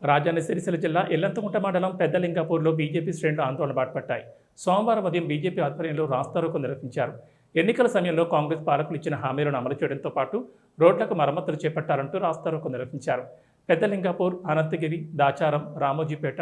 రాజన్న సిరిసిల్ల జిల్లా ఎల్లంతకుంట మండలం పెద్దలింగాపూర్లో బీజేపీ శ్రేణులు ఆందోళన బాటపట్టాయి. సోమవారం ఉదయం బీజేపీ ఆధ్వర్యంలో రాస్తారోకో నిర్వహించారు. ఎన్నికల సమయంలో కాంగ్రెస్ పాలకులు ఇచ్చిన హామీలను అమలు చేయడంతో పాటు రోడ్లకు మరమ్మతులు చేపట్టాలంటూ రాస్తారోకో నిర్వహించారు. పెద్దలింగాపూర్, అనంతగిరి, దాచారం, రామోజీపేట,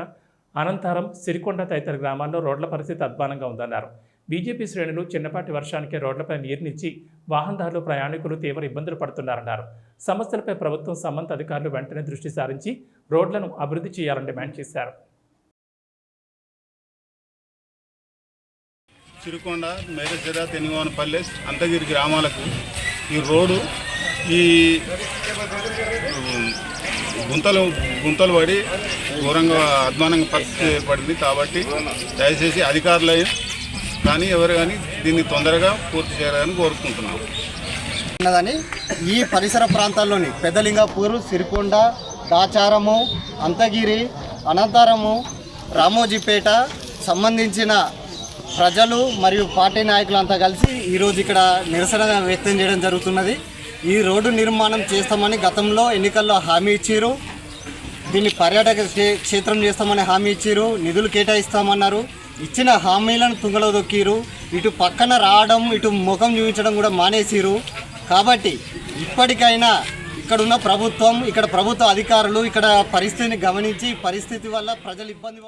అనంతారం, సిరికొండ తదితర గ్రామాల్లో రోడ్ల పరిస్థితి అధ్వానంగా ఉందన్నారు. బీజేపీ శ్రేణులు చిన్నపాటి వర్షానికే రోడ్లపై నీరునిచ్చి వాహనదారులు, ప్రయాణికులు తీవ్ర ఇబ్బందులు పడుతున్నారన్నారు. సమస్యలపై ప్రభుత్వం, సంబంధిత అధికారులు వెంటనే దృష్టి సారించి రోడ్లను అభివృద్ధి చేయాలని డిమాండ్ చేశారు. సిరికొండ, మేరచెర, తెనివానపల్లె, అంతగిరి గ్రామాలకు ఈ రోడ్డు ఈ గుంతలు పడి ఘోరంగా అధ్వానంగా పరిస్థితి ఏర్పడింది. కాబట్టి దయచేసి అధికారులు కానీ ఎవరు కానీ దీన్ని తొందరగా పూర్తి చేయాలని కోరుకుంటున్నాం. ఈ పరిసర ప్రాంతాల్లోని పెద్దలింగాపూర్, సిరికొండ, దాచారము, అంతగిరి, అనంతారము, రామోజీపేట సంబంధించిన ప్రజలు మరియు పార్టీ నాయకులంతా కలిసి ఈరోజు ఇక్కడ నిరసన వ్యక్తం చేయడం జరుగుతున్నది. ఈ రోడ్డు నిర్మాణం చేస్తామని గతంలో ఎన్నికల్లో హామీ ఇచ్చారు. దీన్ని పర్యాటక క్షేత్రం చేస్తామని హామీ ఇచ్చారు. నిధులు కేటాయిస్తామన్నారు. ఇచ్చిన హామీలను తుంగలో దొక్కిరు. ఇటు పక్కన రావడం, ఇటు ముఖం చూపించడం కూడా మానేసిరు. కాబట్టి ఇప్పటికైనా ఇక్కడున్న ప్రభుత్వం, ఇక్కడ ప్రభుత్వ అధికారులు ఇక్కడ పరిస్థితిని గమనించి పరిస్థితి వల్ల ప్రజలు ఇబ్బంది